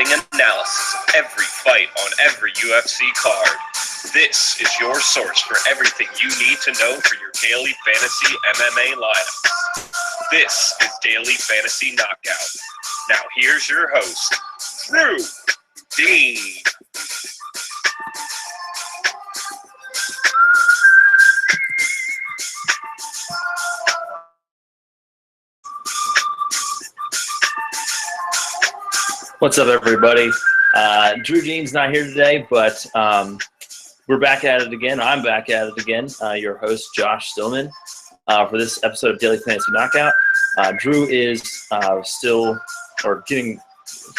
hard-hitting analysis of every fight on every UFC card. This is your source for everything you need to know for your daily fantasy MMA lineups. This is Daily Fantasy Knockout. Now here's your host, Drew Dean. What's up, everybody? Drew Dean's not here today, but we're back at it again. I'm back at it again. Your host, Josh Stillman, for this episode of Daily Fantasy Knockout. Drew is still, or getting,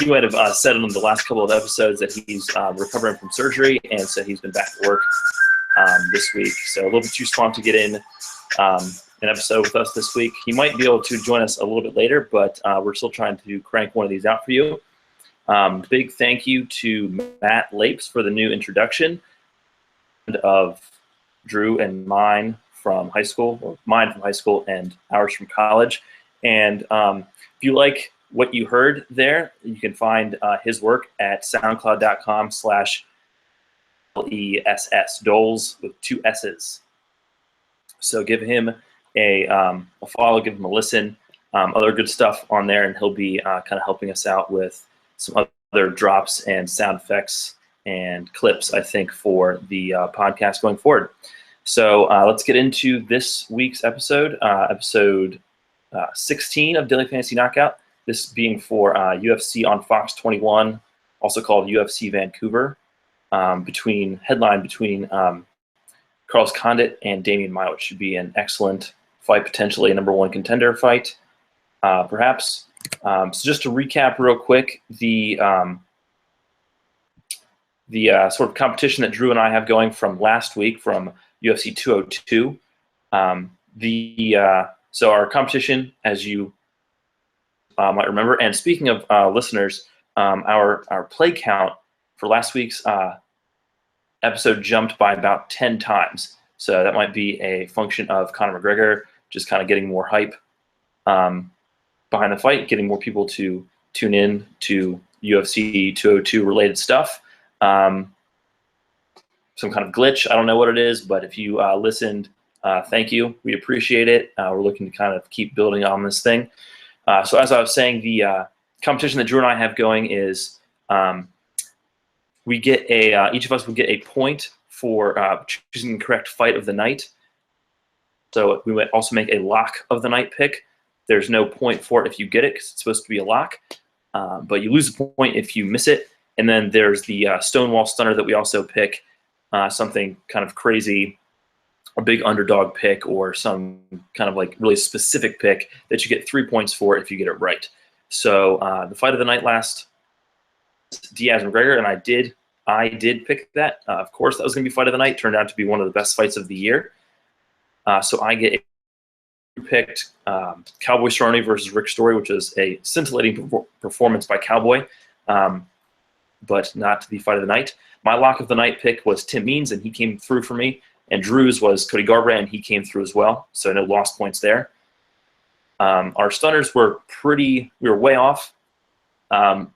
he might have said in the last couple of episodes that he's recovering from surgery, and so he's been back at work this week. So a little bit too swamped to get in an episode with us this week. He might be able to join us a little bit later, but we're still trying to crank one of these out for you. Big thank you to Matt Lapes for the new introduction of Drew and mine from high school, or mine from high school and ours from college. And if you like what you heard there, you can find his work at soundcloud.com/LESS, Doles with 2 S's. So give him a follow, give him a listen. Other good stuff on there, and he'll be kind of helping us out with some other drops and sound effects and clips, I think, for the podcast going forward. So let's get into this week's episode, episode 16 of Daily Fantasy Knockout, this being for UFC on Fox 21, also called UFC Vancouver, between Carlos Condit and Demian Maia, which should be an excellent fight, potentially a #1 contender fight, perhaps. So just to recap real quick, the sort of competition that Drew and I have going from last week from UFC 202. So our competition, as you might remember, and speaking of listeners, our play count for last week's episode jumped by about 10 times. So that might be a function of Conor McGregor just kind of getting more hype behind the fight, getting more people to tune in to UFC 202 related stuff. Some kind of glitch, I don't know what it is, but if you listened, thank you. We appreciate it. We're looking to kind of keep building on this thing. So as I was saying, the competition that Drew and I have going is we get each of us would get a point for choosing the correct fight of the night. So we would also make a lock of the night pick. There's no point for it if you get it because it's supposed to be a lock, but you lose a point if you miss it. And then there's the Stonewall Stunner that we also pick, something kind of crazy, a big underdog pick or some kind of like really specific pick that you get 3 points for if you get it right. So the fight of the night last, Diaz McGregor, and I did pick that. Of course, that was going to be fight of the night. Turned out to be one of the best fights of the year. So I get picked Cowboy Cerrone versus Rick Story, which is a scintillating performance by Cowboy, but not the fight of the night. My lock of the night pick was Tim Means, and he came through for me. And Drew's was Cody Garbrandt, and he came through as well, so no lost points there. Our stunners were we were way off. There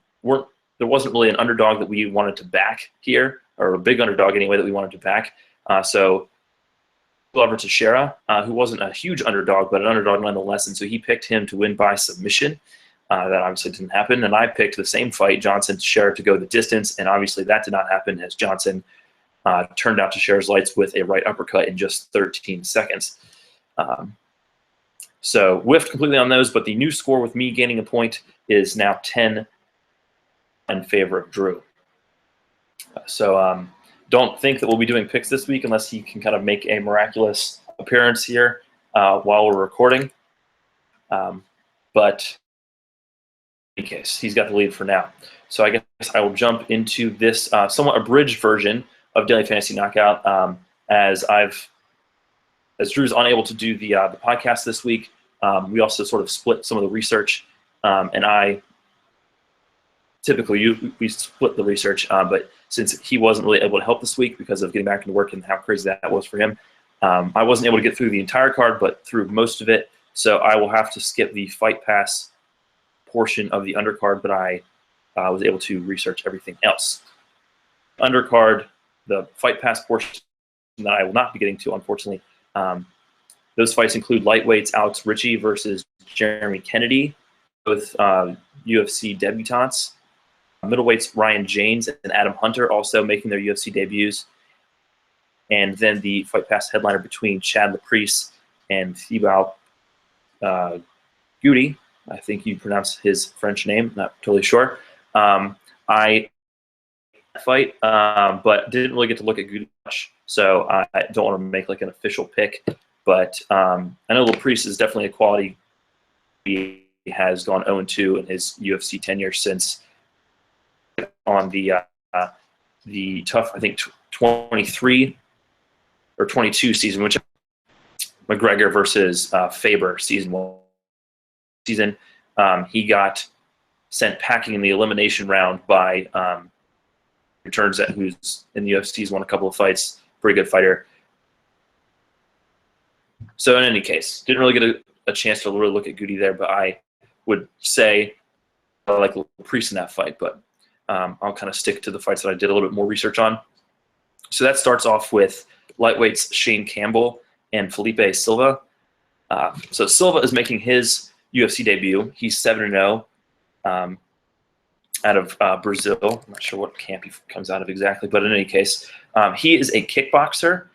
wasn't really an underdog that we wanted to back here, or a big underdog anyway that we wanted to back. So Glover Teixeira, who wasn't a huge underdog, but an underdog nonetheless, and so he picked him to win by submission. That obviously didn't happen, and I picked the same fight, Johnson Teixeira, to go the distance, and obviously that did not happen as Johnson turned out Teixeira's lights with a right uppercut in just 13 seconds. So whiffed completely on those, but the new score with me gaining a point is now 10 in favor of Drew. So don't think that we'll be doing picks this week unless he can kind of make a miraculous appearance here while we're recording. But in any case, he's got the lead for now. So I guess I will jump into this somewhat abridged version of Daily Fantasy Knockout. As Drew's unable to do the podcast this week, we also sort of split some of the research, and I typically we split the research, but since he wasn't really able to help this week because of getting back into work and how crazy that was for him, I wasn't able to get through the entire card, but through most of it. So I will have to skip the Fight Pass portion of the undercard, but I was able to research everything else. Undercard, the Fight Pass portion that I will not be getting to, unfortunately. Those fights include lightweights Alex Ritchie versus Jeremy Kennedy, both UFC debutants. Middleweights Ryan James and Adam Hunter also making their UFC debuts. And then the Fight Pass headliner between Chad Laprice and Thibaut Goudy. I think you pronounce his French name, not totally sure. I fight, but didn't really get to look at Goudy much, so I don't want to make like an official pick. But I know Laprice is definitely a quality. He has gone 0-2 in his UFC tenure since on the tough, I think, 23 or 22 season, which McGregor versus Faber season 1. He got sent packing in the elimination round by turns out who's in the UFC, he's won a couple of fights, pretty good fighter. So in any case, didn't really get a chance to really look at Goudy there, but I would say I like Laprice in that fight, but I'll kind of stick to the fights that I did a little bit more research on. So that starts off with lightweights Shane Campbell and Felipe Silva. So Silva is making his UFC debut. He's 7-0 out of Brazil. I'm not sure what camp he comes out of exactly, but in any case, he is a kickboxer,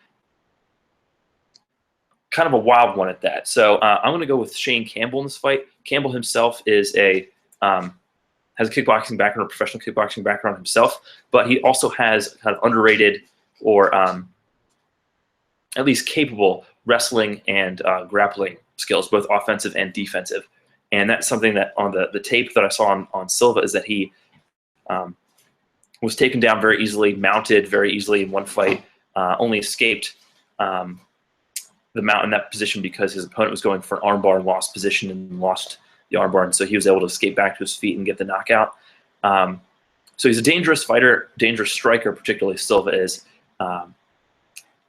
kind of a wild one at that. So I'm going to go with Shane Campbell in this fight. Campbell himself is has a kickboxing background, a professional kickboxing background himself, but he also has kind of underrated or at least capable wrestling and grappling skills, both offensive and defensive. And that's something that on the tape that I saw on Silva is that he was taken down very easily, mounted very easily in one fight, only escaped the mount in that position because his opponent was going for an armbar and lost position and lost the armbar, and so he was able to escape back to his feet and get the knockout. So he's a dangerous fighter, dangerous striker, particularly Silva is.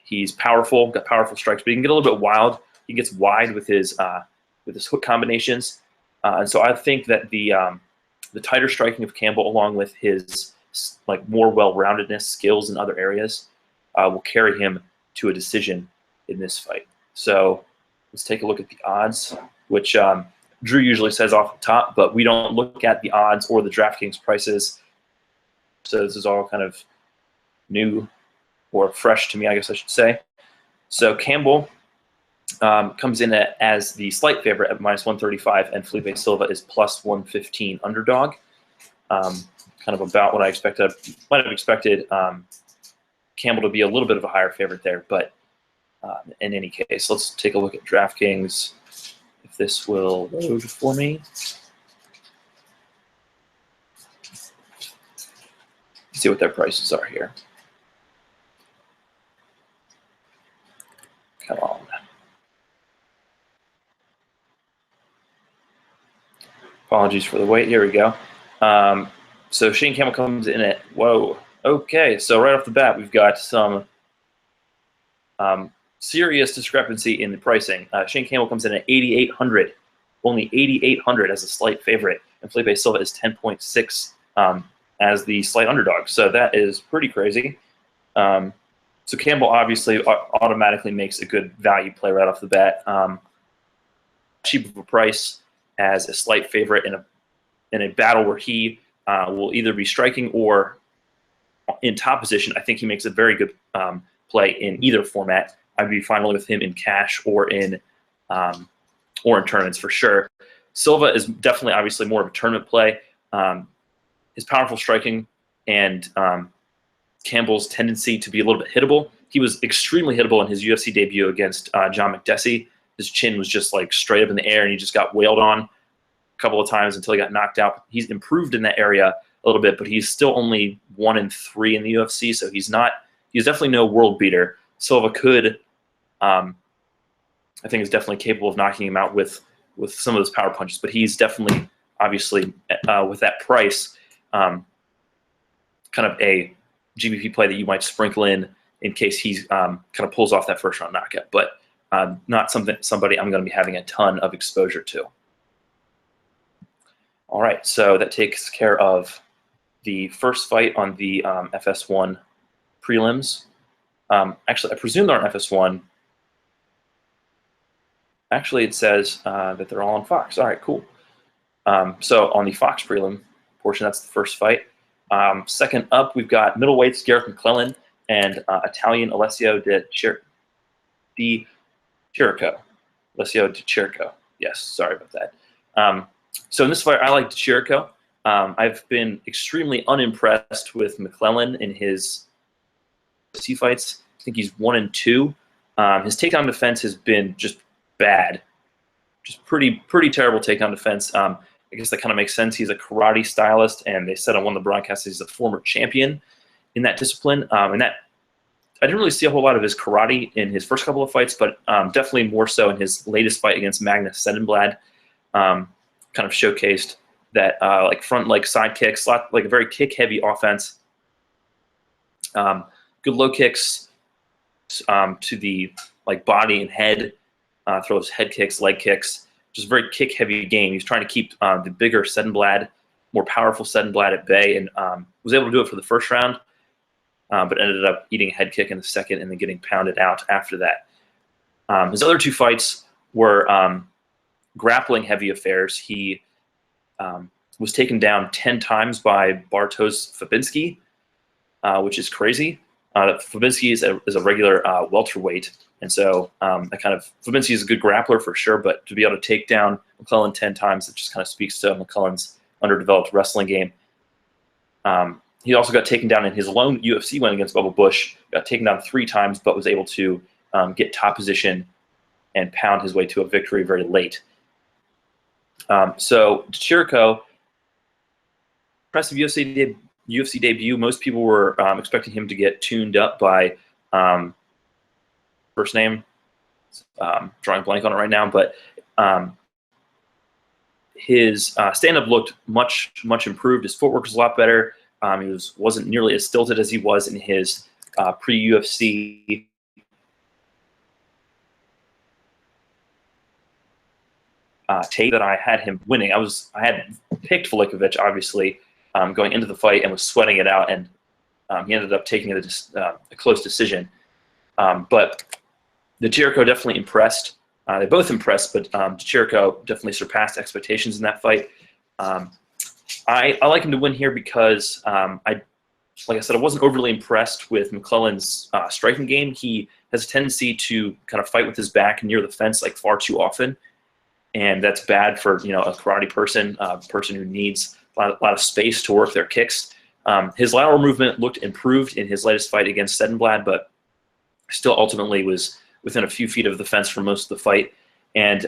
He's powerful, got powerful strikes, but he can get a little bit wild. He gets wide with his hook combinations, and so I think that the tighter striking of Campbell, along with his like more well-roundedness, skills in other areas, will carry him to a decision in this fight. So let's take a look at the odds, which Drew usually says off the top, but we don't look at the odds or the DraftKings prices. So this is all kind of new or fresh to me, I guess I should say. So Campbell comes in as the slight favorite at -135, and Felipe Silva is +115 underdog. Kind of about what I expected. Might have expected Campbell to be a little bit of a higher favorite there, but in any case, let's take a look at DraftKings, if this will load for me. See what their prices are here. Come on. Apologies for the wait. Here we go. So Shane Campbell comes in at, whoa. Okay, so right off the bat, we've got some serious discrepancy in the pricing. Shane Campbell comes in at 8,800, only 8,800 as a slight favorite, and Felipe Silva is 10.6 as the slight underdog. So that is pretty crazy. So Campbell obviously automatically makes a good value play right off the bat. Cheap of a price as a slight favorite in a battle where he will either be striking or in top position. I think he makes a very good play in either format. I'd be fine with him in cash or in tournaments for sure. Silva is definitely obviously more of a tournament play. His powerful striking and Campbell's tendency to be a little bit hittable. He was extremely hittable in his UFC debut against John McDessie. His chin was just like straight up in the air, and he just got wailed on a couple of times until he got knocked out. He's improved in that area a little bit, but he's still only 1-3 in the UFC, so he's definitely no world beater. Silva could, I think, is definitely capable of knocking him out with some of those power punches, but he's definitely, obviously, with that price, kind of a GBP play that you might sprinkle in case he's kind of pulls off that first round knockout, but not somebody I'm going to be having a ton of exposure to. All right, so that takes care of the first fight on the FS1 prelims. Actually, I presume they're on FS1. Actually, it says that they're all on Fox. All right, cool. So on the Fox prelim portion, that's the first fight. Second up, we've got middleweights Gareth McClellan and Italian Alessio Di Chirico. Alessio Di Chirico. Yes, sorry about that. So in this fight, I like Di Chirico. I've been extremely unimpressed with McClellan in his UFC fights. I think he's 1-2. His takedown defense has been just bad, just pretty terrible takedown defense. I guess that kind of makes sense. He's a karate stylist, and they said on one of the broadcasts he's a former champion in that discipline. And that I didn't really see a whole lot of his karate in his first couple of fights, but definitely more so in his latest fight against Magnus Sedenblad. Kind of showcased that like front leg side kicks, like a very kick-heavy offense. Good low kicks to the like body and head, throws head kicks, leg kicks. Just a very kick-heavy game. He's trying to keep the bigger Sedenblad, more powerful Sedenblad at bay, and was able to do it for the first round, but ended up eating a head kick in the second and then getting pounded out after that. His other two fights were grappling-heavy affairs. He was taken down 10 times by Bartosz Fabinski, which is crazy. Fabinski is a regular welterweight, and so Fabinski is a good grappler for sure, but to be able to take down McClellan 10 times, it just kind of speaks to McClellan's underdeveloped wrestling game. He also got taken down in his lone UFC win against Bubba Bush, got taken down 3 times, but was able to get top position and pound his way to a victory very late. So Chirico, impressive UFC debut. Most people were expecting him to get tuned up by first name. Drawing a blank on it right now, but his stand-up looked much improved. His footwork was a lot better. He wasn't nearly as stilted as he was in his pre-UFC tape that I had him winning. I had picked Velikovic, obviously, going into the fight and was sweating it out, and he ended up taking a close decision. But Di Chirico definitely impressed. They both impressed, but Di Chirico definitely surpassed expectations in that fight. I like him to win here because, like I said, I wasn't overly impressed with McClellan's striking game. He has a tendency to kind of fight with his back near the fence like far too often, and that's bad for a karate person, a person who needs a lot of space to work their kicks. His lateral movement looked improved in his latest fight against Sedenblad, but still ultimately was within a few feet of the fence for most of the fight. And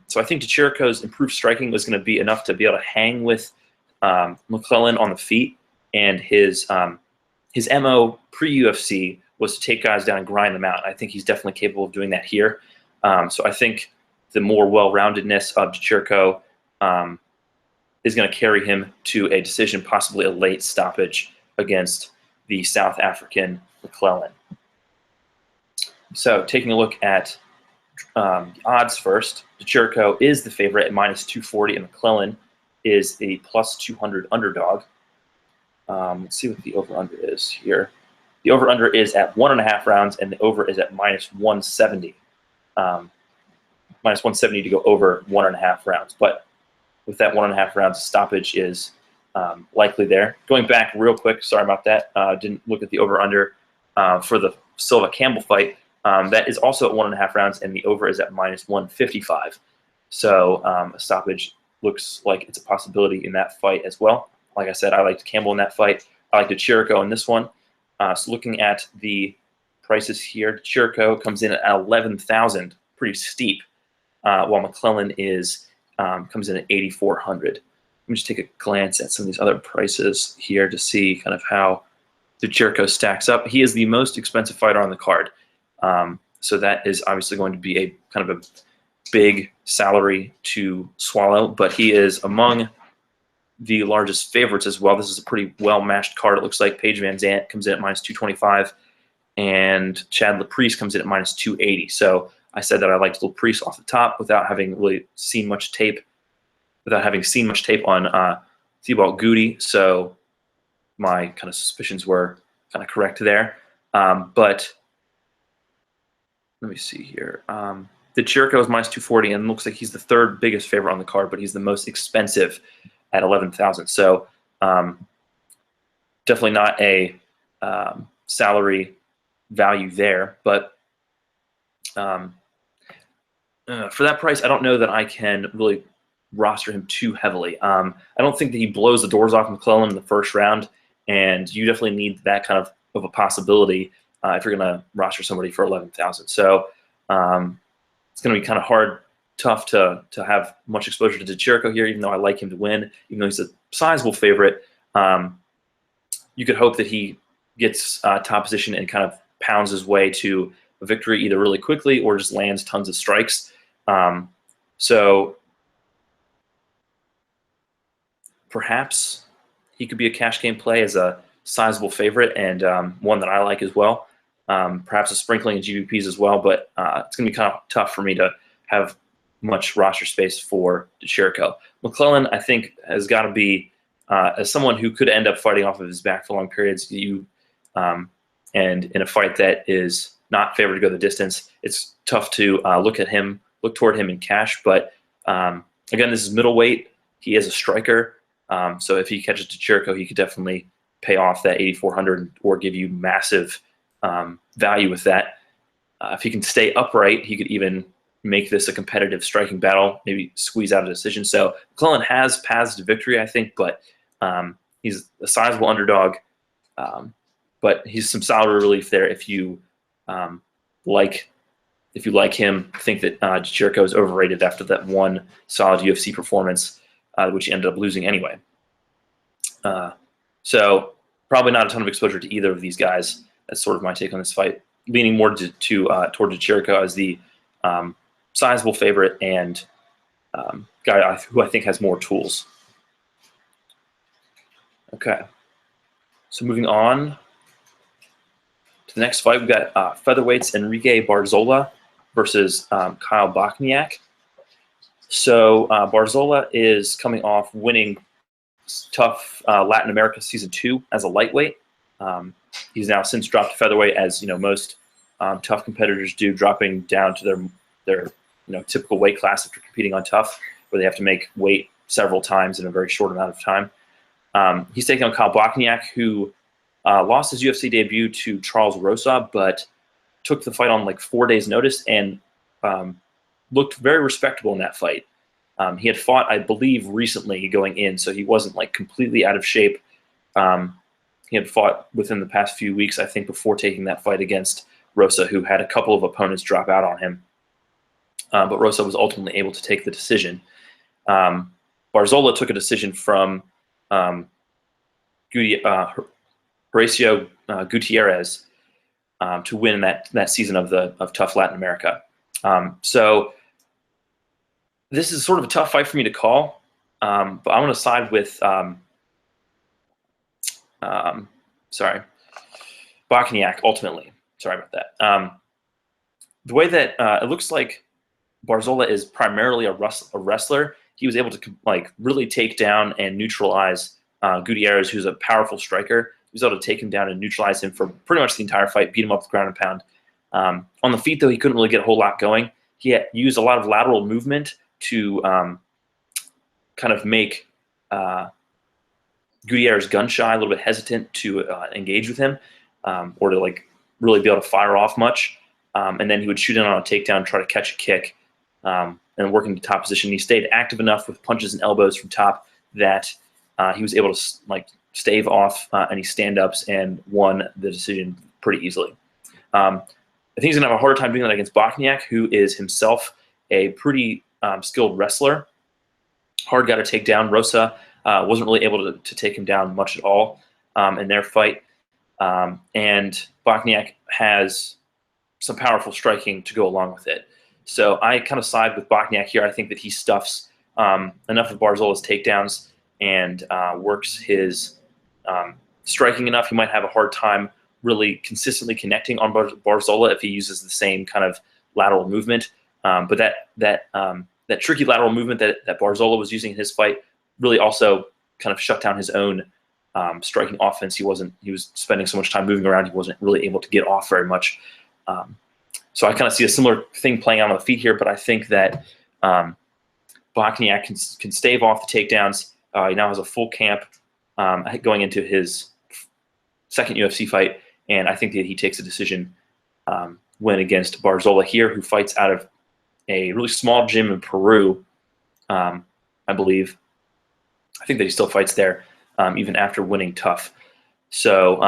so I think Di Chirico's improved striking was going to be enough to be able to hang with McClellan on the feet. And his MO pre-UFC was to take guys down and grind them out. I think he's definitely capable of doing that here. So I think the more well-roundedness of Di Chirico is going to carry him to a decision, possibly a late stoppage against the South African McClellan. So taking a look at odds first, Di Chirico is the favorite at -240, and McClellan is a +200 underdog. Let's see what the over-under is here. The over-under is at 1.5 rounds, and the over is at -170. -170 to go over 1.5 rounds. But with that 1.5 rounds, stoppage is likely there. Going back real quick, sorry about that. Didn't look at the over-under for the Silva-Campbell fight. That is also at 1.5 rounds, and the over is at -155. So a stoppage looks like it's a possibility in that fight as well. Like I said, I liked Campbell in that fight. I liked Di Chirico in this one. So looking at the prices here, Di Chirico comes in at 11,000, pretty steep, while McClellan comes in at 8,400. Let me just take a glance at some of these other prices here to see kind of how Di Chirico stacks up. He is the most expensive fighter on the card. So that is obviously going to be a kind of a big salary to swallow, but he is among the largest favorites as well. This is a pretty well-matched card. It looks like Paige Van Zandt comes in at -225, and Chad Laprise comes in at -280. So I said that I liked Laprise off the top without having really seen much tape, on Thibault Goudy. So my kind of suspicions were kind of correct there. But let me see here. The Chirico is minus 240, and looks like he's the third biggest favorite on the card, but he's the most expensive at 11,000. So definitely not a salary value there. But for that price, I don't know that I can really roster him too heavily. I don't think that he blows the doors off McClellan in the first round, and you definitely need that kind of a possibility if you're going to roster somebody for 11,000. So it's going to be kind of hard, tough to have much exposure to Chirico here, even though I like him to win, even though he's a sizable favorite. You could hope that he gets top position and kind of pounds his way to a victory either really quickly or just lands tons of strikes. So perhaps he could be a cash game play as a sizable favorite and one that I like as well. Perhaps a sprinkling of GPPs as well, but it's going to be kind of tough for me to have much roster space for Chirico. McClellan, I think, has got to be, as someone who could end up fighting off of his back for long periods, and in a fight that is not favored to go the distance, it's tough to look toward him in cash. But again, this is middleweight. He is a striker. So if he catches Chirico, he could definitely pay off that 8,400 or give you massive value with that. If he can stay upright, he could even make this a competitive striking battle, maybe squeeze out a decision. So McClellan has paths to victory, I think, but he's a sizable underdog. But he's some solid relief there if you like him, think that Chirico is overrated after that one solid UFC performance, which he ended up losing anyway. So probably not a ton of exposure to either of these guys. That's sort of my take on this fight, leaning more toward Chirico as the sizable favorite and guy who I think has more tools. Okay, so moving on to the next fight, we've got featherweights Enrique Barzola versus Kyle Bochniak. So Barzola is coming off winning Tough Latin America Season 2 as a lightweight. He's now since dropped to featherweight, as most tough competitors do, dropping down to their typical weight class after competing on Tough, where they have to make weight several times in a very short amount of time. He's taking on Kyle Bochniak, who lost his UFC debut to Charles Rosa, but took the fight on like 4 days' notice and looked very respectable in that fight. He had fought, I believe, recently going in, so he wasn't like completely out of shape. He had fought within the past few weeks, I think, before taking that fight against Rosa, who had a couple of opponents drop out on him. But Rosa was ultimately able to take the decision. Barzola took a decision from Horacio Gutierrez to win that season of Tough Latin America. So this is sort of a tough fight for me to call, but I'm going to side with Bochniak ultimately. Sorry about that. The way that it looks like Barzola is primarily a wrestler, he was able to really take down and neutralize Gutierrez, who's a powerful striker. He was able to take him down and neutralize him for pretty much the entire fight, beat him up with ground and pound. On the feet, though, he couldn't really get a whole lot going. He had used a lot of lateral movement to kind of make Gutierrez gun shy, a little bit hesitant to engage with him, or to really be able to fire off much. And then he would shoot in on a takedown, try to catch a kick, and work into top position. He stayed active enough with punches and elbows from top that he was able to stave off any stand-ups and won the decision pretty easily. I think he's going to have a harder time doing that against Bochniak, who is himself a pretty skilled wrestler. Hard guy to take down. Rosa wasn't really able to take him down much at all in their fight. And Bochniak has some powerful striking to go along with it. So I kind of side with Bochniak here. I think that he stuffs enough of Barzola's takedowns and works his striking enough. He might have a hard time really consistently connecting on Barzola if he uses the same kind of lateral movement. But that tricky lateral movement that Barzola was using in his fight really also kind of shut down his own striking offense. He was spending so much time moving around. He wasn't really able to get off very much. So I kind of see a similar thing playing out on the feet here, but I think that Bochniak can stave off the takedowns. He now has a full camp going into his second UFC fight, and I think that he takes a decision win against Barzola here, who fights out of a really small gym in Peru, I believe. I think that he still fights there even after winning tough. So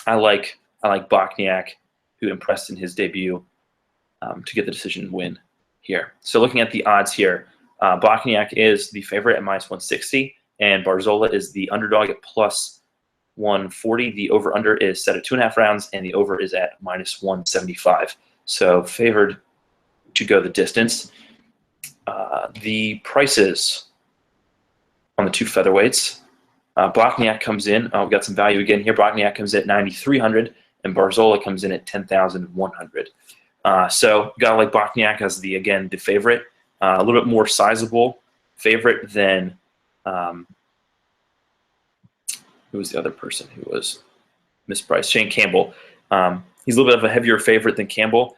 I like Bochniak, who impressed in his debut, to get the decision win here. So looking at the odds here, Bochniak is the favorite at -160, and Barzola is the underdog at +140. The over-under is set at 2.5 rounds, and the over is at -175. So favored to go the distance. The prices on the two featherweights. Bochniak comes in. We've got some value again here. Bochniak comes in at 9,300, and Barzola comes in at 10,100. So gotta like Bochniak as the favorite. A little bit more sizable favorite than who was the other person who was mispriced? Shane Campbell. He's a little bit of a heavier favorite than Campbell.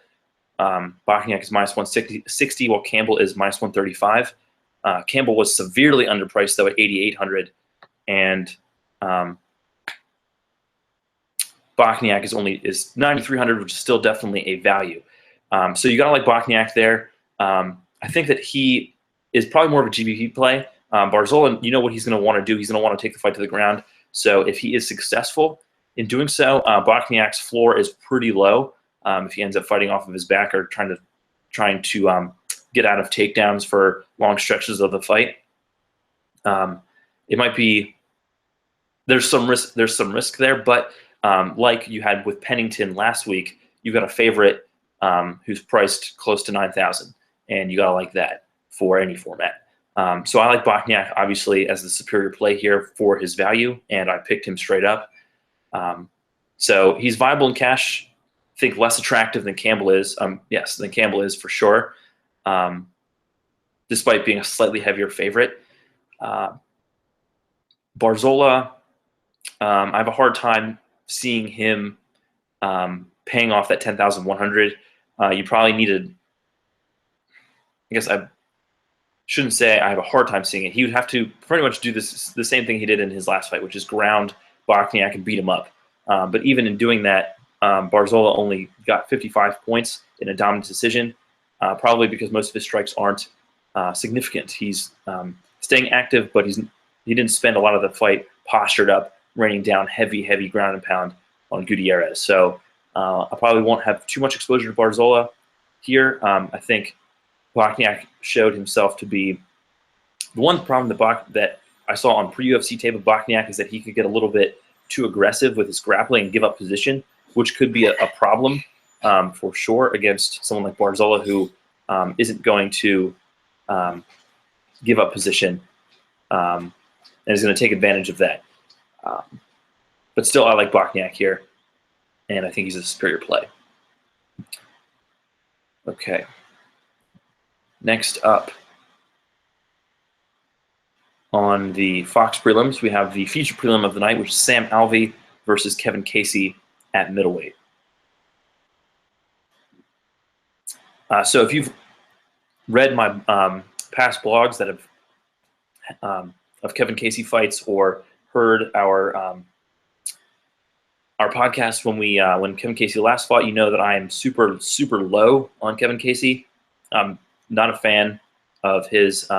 Bochniak is -160, while Campbell is -135. Campbell was severely underpriced though at 8,800, and Bochniak is 9,300, which is still definitely a value. So you gotta like Bochniak there. I think that he is probably more of a GPP play. Barzola, you know what he's going to want to do. He's going to want to take the fight to the ground. So if he is successful in doing so, Bochniak's floor is pretty low. If he ends up fighting off of his back or trying to get out of takedowns for long stretches of the fight, it might be there's some risk there. But like you had with Pennington last week, you got a favorite who's priced close to 9,000, and you gotta like that for any format. So I like Bochniak, obviously, as the superior play here for his value, and I picked him straight up. So he's viable in cash. I think less attractive than Campbell is. Yes, than Campbell is for sure, despite being a slightly heavier favorite. Barzola, I have a hard time seeing him paying off that 10,100. You probably needed, I guess I shouldn't say I have a hard time seeing it. He would have to pretty much do the same thing he did in his last fight, which is ground Bochniak and beat him up. But even in doing that, Barzola only got 55 points in a dominant decision, probably because most of his strikes aren't significant. He's staying active, but he didn't spend a lot of the fight postured up, raining down heavy ground and pound on Gutierrez. So I probably won't have too much exposure to Barzola here. I think Bochniak showed himself to be the one problem that I saw on pre-UFC tape of Bochniak is that he could get a little bit too aggressive with his grappling and give up position, which could be a problem for sure against someone like Barzola, who isn't going to give up position and is going to take advantage of that. But still, I like Bochniak here, and I think he's a superior play. Okay. Next up on the Fox prelims, we have the feature prelim of the night, which is Sam Alvey versus Kevin Casey at middleweight. So if you've read my past blogs that have of Kevin Casey fights, or heard our podcast when Kevin Casey last fought, you know that I am super low on Kevin Casey. I'm not a fan of his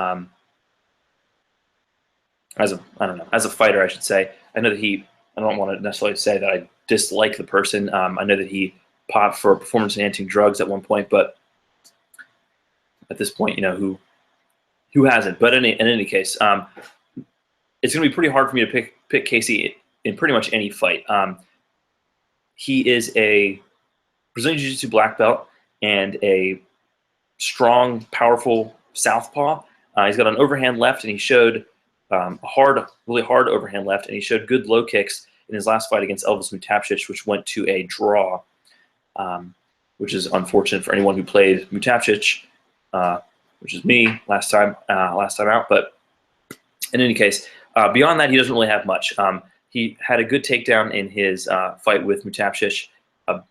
as a fighter, I should say. I know that I don't want to necessarily say that I dislike the person. I know that he popped for performance-enhancing drugs at one point, but at this point, who hasn't? But in any case, it's going to be pretty hard for me to pick Casey in pretty much any fight. He is a Brazilian Jiu-Jitsu black belt and a strong, powerful southpaw. He's got an overhand left, and he showed really hard overhand left, and he showed good low kicks in his last fight against Elvis Mutapcic, which went to a draw, which is unfortunate for anyone who played Mutapcic, which is me last time out. But in any case, beyond that, he doesn't really have much. he had a good takedown in his fight with Mutapcic,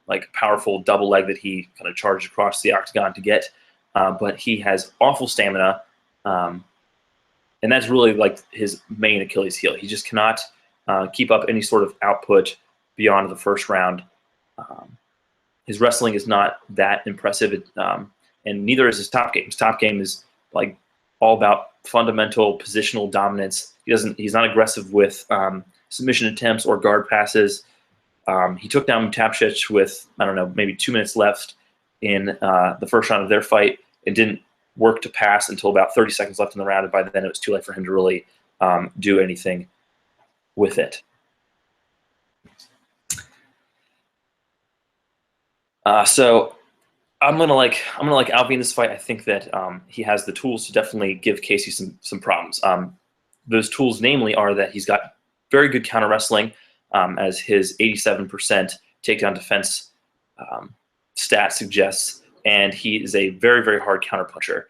like a powerful double leg that he kind of charged across the octagon to get. But he has awful stamina, and that's really like his main Achilles heel. He just cannot keep up any sort of output beyond the first round. His wrestling is not that impressive, and neither is his top game. His top game is like all about fundamental positional dominance. He's not aggressive with submission attempts or guard passes. He took down Mutapcic with, I don't know, maybe 2 minutes left in the first round of their fight. It didn't work to pass until about 30 seconds left in the round, and by then it was too late for him to really do anything with it. So I'm gonna like Alvey in this fight. I think that he has the tools to definitely give Casey some problems. Those tools, namely, are that he's got very good counter wrestling, as his 87% takedown defense stat suggests, and he is a very, very hard counter puncher.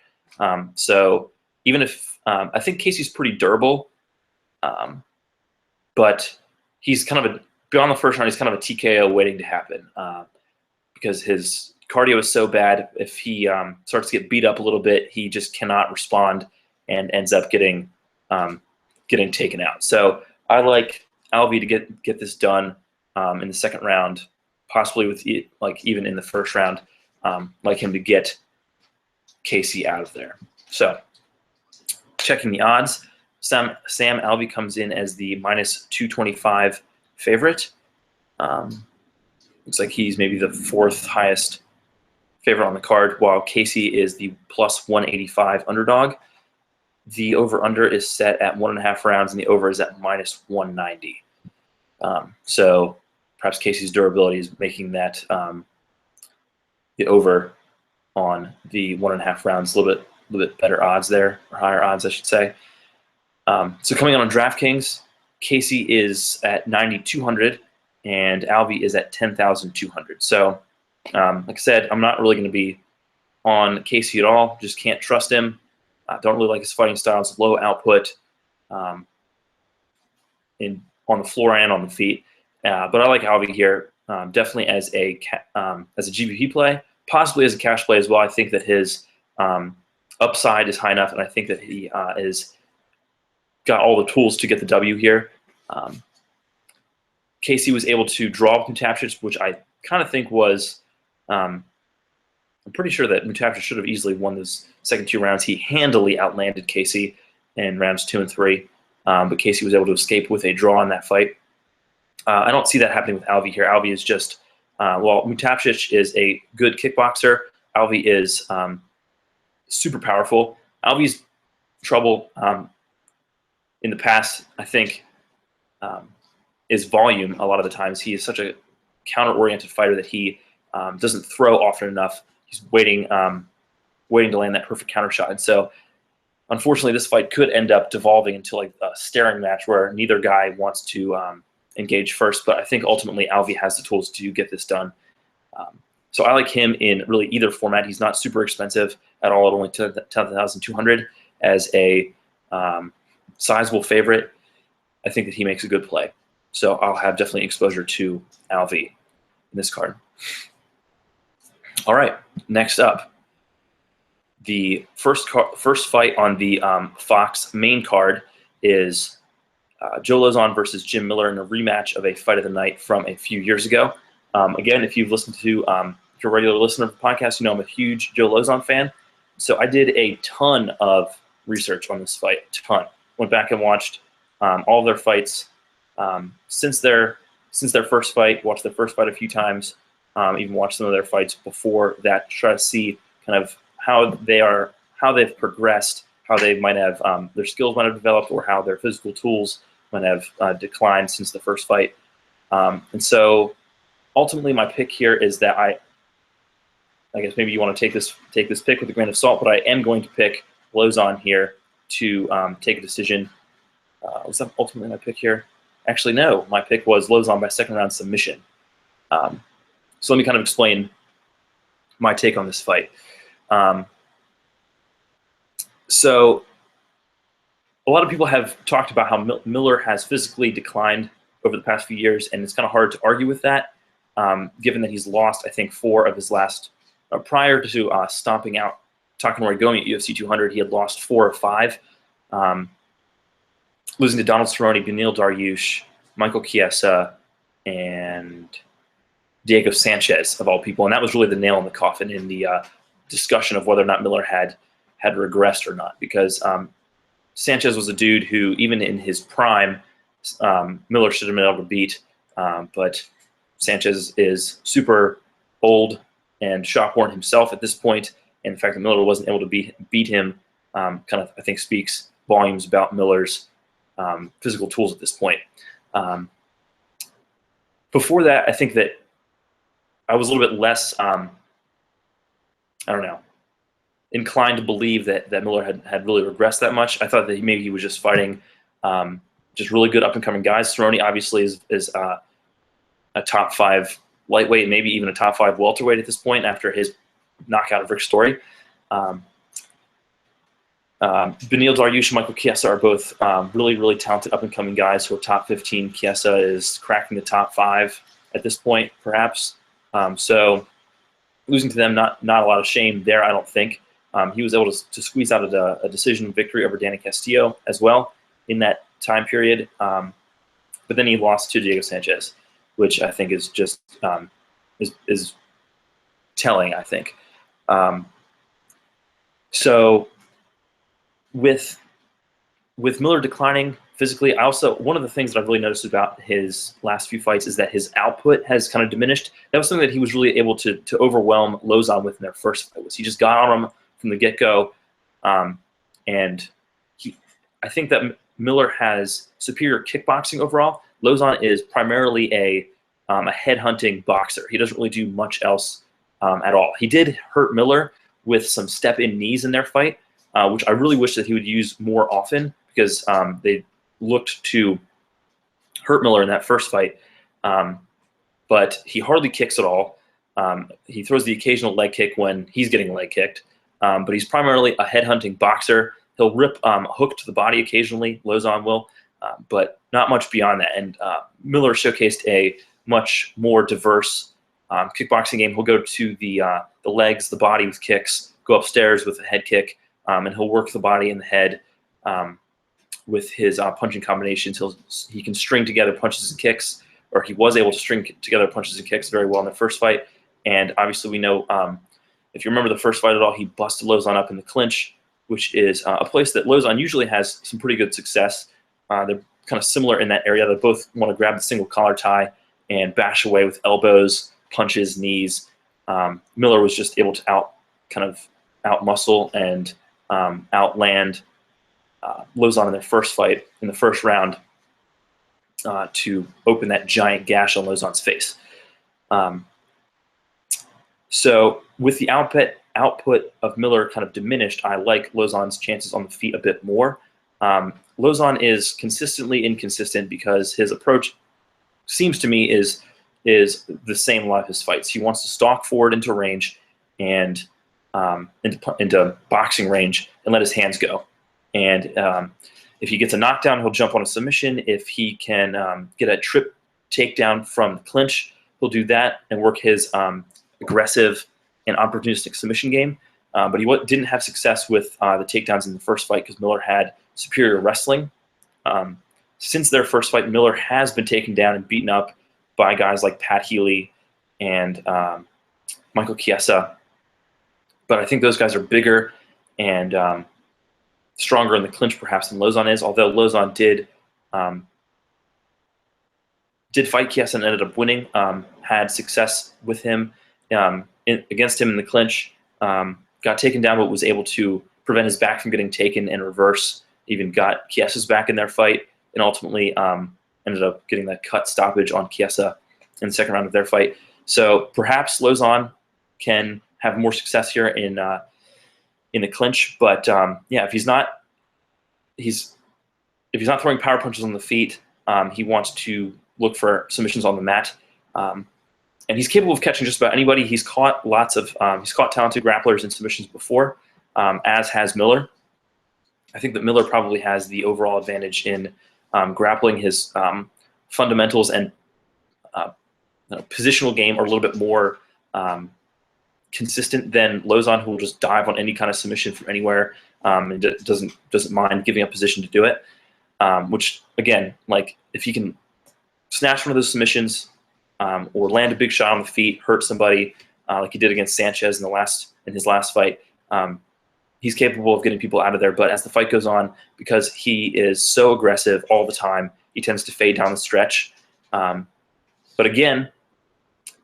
So even if I think Casey's pretty durable, but he's kind of beyond the first round, he's kind of a TKO waiting to happen, because his cardio is so bad. If he starts to get beat up a little bit, he just cannot respond and ends up getting taken out. So I like Alvey to get this done in the second round, possibly with even in the first round. Like him to get Casey out of there. So checking the odds, Sam Alvey comes in as the -225 favorite. Looks like he's maybe the fourth highest favorite on the card, while Casey is the +185 underdog. The over-under is set at 1.5 rounds, and the over is at -190. So perhaps Casey's durability is making that the over on the 1.5 rounds a little bit better odds there, or higher odds, I should say. So coming on DraftKings, Casey is at 9,200, and Alvey is at 10,200. So, like I said, I'm not really going to be on Casey at all. Just can't trust him. I don't really like his fighting style. It's low output on the floor and on the feet. But I like Alvey here, definitely as a GPP play, possibly as a cash play as well. I think that his upside is high enough, and I think that he is got all the tools to get the W here. Casey was able to draw Mutapcic, which I kind of think was I'm pretty sure that Mutapcic should have easily won those second 2 rounds. He handily outlanded Casey in rounds 2 and 3, but Casey was able to escape with a draw in that fight. I don't see that happening with Alvey here. Alvey is just, while Mutapcic is a good kickboxer, Alvey is super powerful. Alvey's trouble in the past, I think, is volume a lot of the times. He is such a counter-oriented fighter that he doesn't throw often enough. He's waiting to land that perfect counter shot. And so, unfortunately, this fight could end up devolving into like a staring match where neither guy wants to engage first. But I think ultimately Alvey has the tools to get this done. So I like him in really either format. He's not super expensive at all at only 10,200 as a sizable favorite. I think that he makes a good play. So I'll have definitely exposure to Alvey in this card. All right, next up, the first fight on the Fox main card is Joe Lauzon versus Jim Miller in a rematch of a fight of the night from a few years ago. Again, if you've listened to, if you're a regular listener of the podcast, you know I'm a huge Joe Lauzon fan. So I did a ton of research on this fight, Went back and watched all of their fights since their first fight, watched their first fight a few times, even watched some of their fights before that to try to see kind of how they've progressed, how they might have, their skills might have developed, or how their physical tools might have declined since the first fight. And so ultimately my pick here is that I guess maybe you want to take this pick with a grain of salt, but I am going to pick Lauzon here to take a decision. Was that ultimately my pick here? Actually, no. My pick was Lauzon by second round submission. So let me kind of explain my take on this fight. So a lot of people have talked about how Miller has physically declined over the past few years, and it's kind of hard to argue with that, given that he's lost, I think, 4 of his last, prior to stomping out Takanori Gomi at UFC 200, he had lost 4 of 5, losing to Donald Cerrone, Beneil Dariush, Michael Chiesa, and Diego Sanchez, of all people. And that was really the nail in the coffin in the discussion of whether or not Miller had regressed or not, because Sanchez was a dude who, even in his prime, Miller should have been able to beat, but Sanchez is super old and shop-worn himself at this point, and the fact that Miller wasn't able to beat him kind of, I think, speaks volumes about Miller's physical tools at this point. Before that, I think that I was a little bit less, I don't know, inclined to believe that Miller had really regressed that much. I thought that maybe he was just fighting just really good up-and-coming guys. Cerrone obviously is a top 5 lightweight, maybe even a top 5 welterweight at this point after his knockout of Rick Story. Beneil Dariush and Michael Chiesa are both really, really talented up-and-coming guys who are top 15. Chiesa is cracking the top 5 at this point, perhaps. So losing to them, not a lot of shame there, I don't think. He was able to squeeze out a decision victory over Danny Castillo as well in that time period. But then he lost to Diego Sanchez, which I think is just is telling, I think. So with Miller declining physically, one of the things that I've really noticed about his last few fights is that his output has kind of diminished. That was something that he was really able to overwhelm Lozon with in their first fight. He just got on him from the get-go, and I think that Miller has superior kickboxing overall. Lozon is primarily a head-hunting boxer. He doesn't really do much else at all. He did hurt Miller with some step-in knees in their fight, which I really wish that he would use more often, because they looked to hurt Miller in that first fight. But he hardly kicks at all. He throws the occasional leg kick when he's getting leg kicked. But he's primarily a head-hunting boxer. He'll rip a hook to the body occasionally, Lozon will, but not much beyond that. And Miller showcased a much more diverse kickboxing game. He'll go to the legs, the body with kicks, go upstairs with a head kick, and he'll work the body and the head with his punching combinations. He can string together punches and kicks, or he was able to string together punches and kicks very well in the first fight. And obviously we know, if you remember the first fight at all, he busted Lozon up in the clinch, which is a place that Lozon usually has some pretty good success. They're kind of similar in that area. They both want to grab the single collar tie and bash away with elbows, punches, knees. Miller was just able to out-muscle and outland Lozon in their first fight, in the first round, to open that giant gash on Lozon's face. So with the output of Miller kind of diminished, I like Lozon's chances on the feet a bit more. Lozon is consistently inconsistent because his approach seems to me is the same in a lot of his fights. He wants to stalk forward into range and into boxing range and let his hands go. And if he gets a knockdown, he'll jump on a submission. If he can get a trip takedown from the clinch, he'll do that and work his aggressive and opportunistic submission game. But he didn't have success with the takedowns in the first fight because Miller had superior wrestling. Since their first fight, Miller has been taken down and beaten up by guys like Pat Healy and Michael Chiesa. But I think those guys are bigger and stronger in the clinch perhaps than Lozon is, although Lozon did fight Chiesa and ended up winning, had success with him against him in the clinch, got taken down but was able to prevent his back from getting taken and reverse, even got Chiesa's back in their fight, and ultimately ended up getting that cut stoppage on Chiesa in the second round of their fight. So perhaps Lozon can have more success here in the clinch, but yeah, if he's not throwing power punches on the feet, he wants to look for submissions on the mat, and he's capable of catching just about anybody. He's caught talented grapplers in submissions before, as has Miller. I think that Miller probably has the overall advantage in grappling his fundamentals and positional game are a little bit more consistent than Lozon, who will just dive on any kind of submission from anywhere and doesn't mind giving up position to do it. Which again, like if he can snatch one of those submissions or land a big shot on the feet, hurt somebody like he did against Sanchez in his last fight, he's capable of getting people out of there. But as the fight goes on, because he is so aggressive all the time, he tends to fade down the stretch. But again,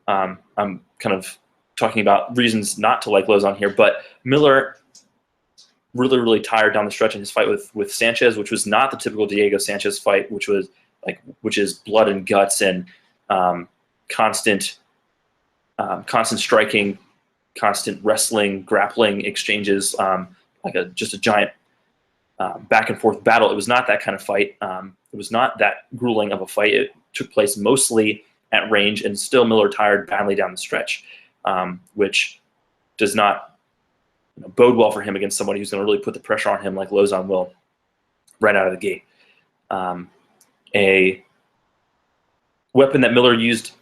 I'm kind of talking about reasons not to like Lozon here, but Miller really tired down the stretch in his fight with Sanchez, which was not the typical Diego Sanchez fight, which is blood and guts and constant striking, constant wrestling, grappling exchanges, just a giant back and forth battle. It was not that kind of fight. It was not that grueling of a fight. It took place mostly at range, and still Miller tired badly down the stretch, which does not bode well for him against somebody who's going to really put the pressure on him like Lozon will right out of the gate. A weapon that Miller used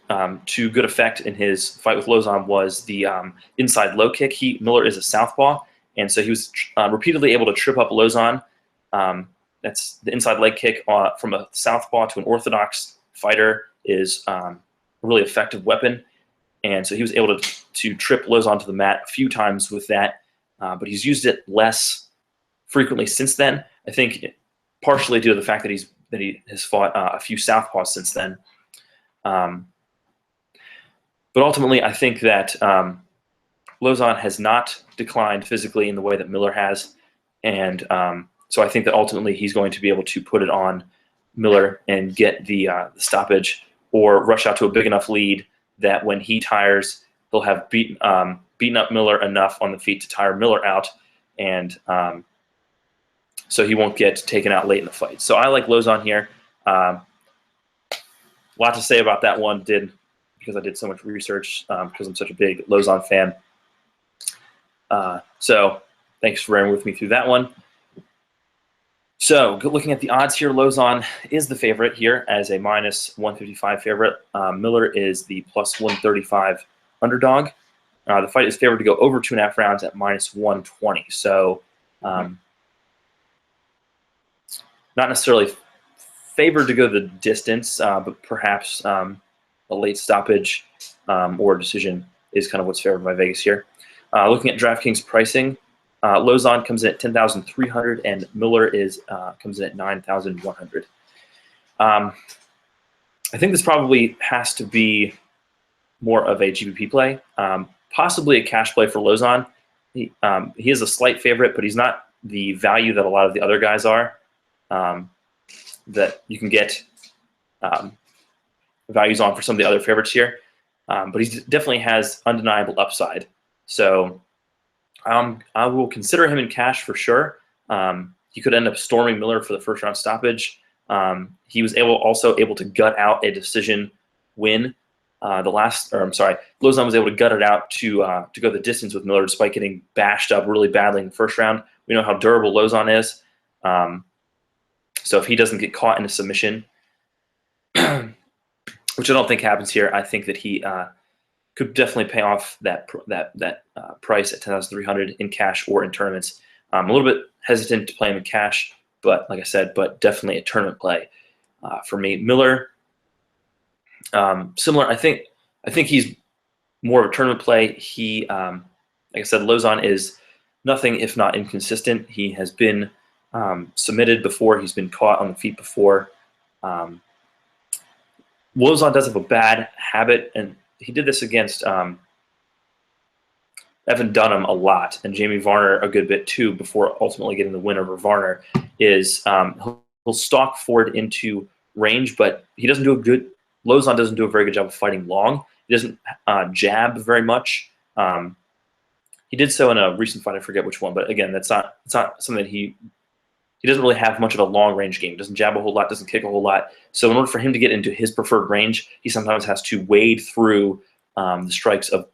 to good effect in his fight with Lozon was the inside low kick. Miller is a southpaw, and so he was repeatedly able to trip up Lozon. That's the inside leg kick from a southpaw to an orthodox fighter is a really effective weapon. And so he was able to trip Lozon to the mat a few times with that, but he's used it less frequently since then. I think partially due to the fact that he has fought a few southpaws since then. But ultimately, I think that Lozon has not declined physically in the way that Miller has, and so I think that ultimately he's going to be able to put it on Miller and get the stoppage, or rush out to a big enough lead that when he tires, he'll have beaten up Miller enough on the feet to tire Miller out, and so he won't get taken out late in the fight. So I like Lozon here. A lot to say about that one, because I did so much research because I'm such a big Lozon fan. So thanks for bearing with me through that one. So looking at the odds here, Lozon is the favorite here as a minus 155 favorite. Miller is the plus 135 underdog. The fight is favored to go over 2.5 rounds at minus 120. So not necessarily favored to go the distance, but perhaps a late stoppage or decision is kind of what's favored by Vegas here. Looking at DraftKings pricing, Lozon comes in at 10,300 and Miller comes in at 9,100. I think this probably has to be more of a GPP play, possibly a cash play for Lozon. He is a slight favorite, but he's not the value that a lot of the other guys are. That you can get values on for some of the other favorites here, but he definitely has undeniable upside. So I will consider him in cash for sure. He could end up storming Miller for the first round stoppage. He was also able to gut out a decision win. Lozon was able to gut it out to go the distance with Miller despite getting bashed up really badly in the first round. We know how durable Lozon is. So if he doesn't get caught in a submission, which I don't think happens here, I think that he could definitely pay off that price at 10,300 in cash or in tournaments. I'm a little bit hesitant to play him in cash, but like I said, definitely a tournament play for me. Miller, similar. I think he's more of a tournament play. He, like I said, Lozon is nothing if not inconsistent. He has been submitted before. He's been caught on the feet before. Lozon does have a bad habit, and he did this against Evan Dunham a lot, and Jamie Varner a good bit too, before ultimately getting the win over Varner, is he'll stalk forward into range, but Lozon doesn't do a very good job of fighting long. He doesn't jab very much. He did so in a recent fight, I forget which one, but again, it's not something that he doesn't really have much of a long range game. He doesn't jab a whole lot, doesn't kick a whole lot. So in order for him to get into his preferred range, he sometimes has to wade through the strikes of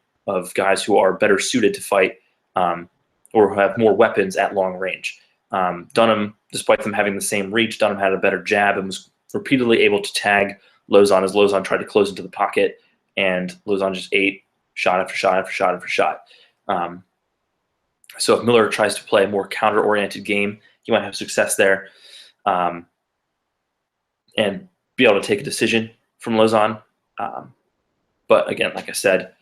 guys who are better suited to fight or who have more weapons at long range. Dunham, despite them having the same reach, Dunham had a better jab and was repeatedly able to tag Lozon as Lozon tried to close into the pocket, and Lozon just ate shot after shot after shot after shot. So if Miller tries to play a more counter-oriented game, he might have success there, and be able to take a decision from Lozon. But again, like I said,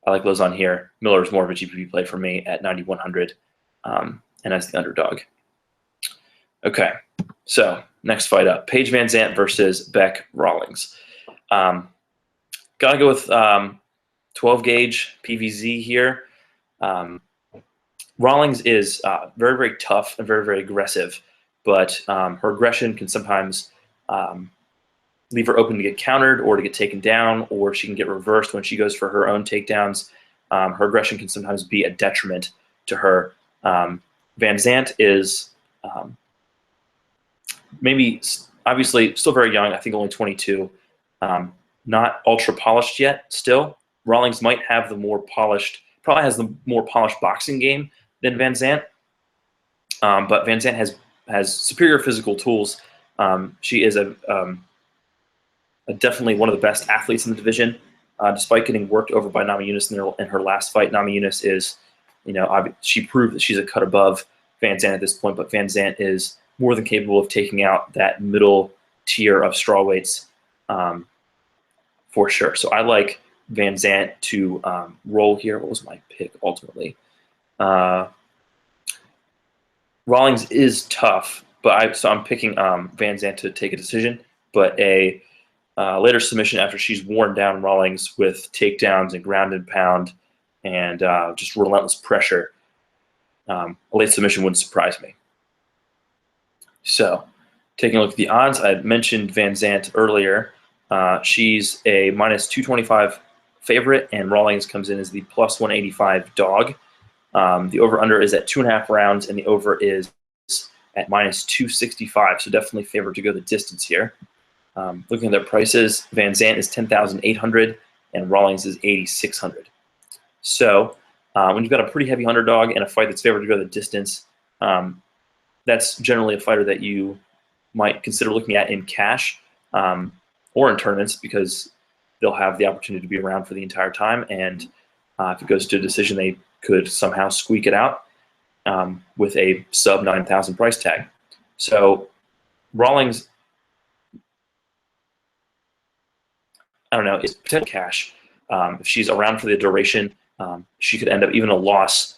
I like Lozon here. Miller is more of a GPP play for me at 9,100, and as the underdog. Okay, so next fight up, Paige Van Zant versus Bec Rawlings. Got to go with 12 gauge PVZ here. Rawlings is very, very tough and very, very aggressive, but her aggression can sometimes leave her open to get countered or to get taken down, or she can get reversed when she goes for her own takedowns. Her aggression can sometimes be a detriment to her. Van Zant is maybe, obviously, still very young. I think only 22. Not ultra polished yet still. Rawlings might have the more polished, probably has the more polished boxing game than Van Zant. But Van Zant has superior physical tools. She is definitely one of the best athletes in the division. Despite getting worked over by Namajunas in her last fight, Namajunas is, she proved that she's a cut above Van Zant at this point, but Van Zant is more than capable of taking out that middle tier of strawweights for sure. So I like Van Zant to roll here. What was my pick ultimately? Rawlings is tough, but so I'm picking Van Zant to take a decision, but a later submission after she's worn down Rawlings with takedowns and ground and pound and just relentless pressure. A late submission wouldn't surprise me. So taking a look at the odds, I mentioned Van Zant earlier. She's a minus 225 favorite, and Rawlings comes in as the plus 185 dog. The over-under is at 2.5 rounds, and the over is at minus 265, so definitely favored to go the distance here. Looking at their prices, Van Zant is 10,800 and Rawlings is 8,600. So when you've got a pretty heavy underdog and a fight that's favored to go the distance, that's generally a fighter that you might consider looking at in cash or in tournaments, because they'll have the opportunity to be around for the entire time. And if it goes to a decision, they could somehow squeak it out with a sub 9,000 price tag. So Rawlings, I don't know, is potential cash. If she's around for the duration, she could end up even a loss,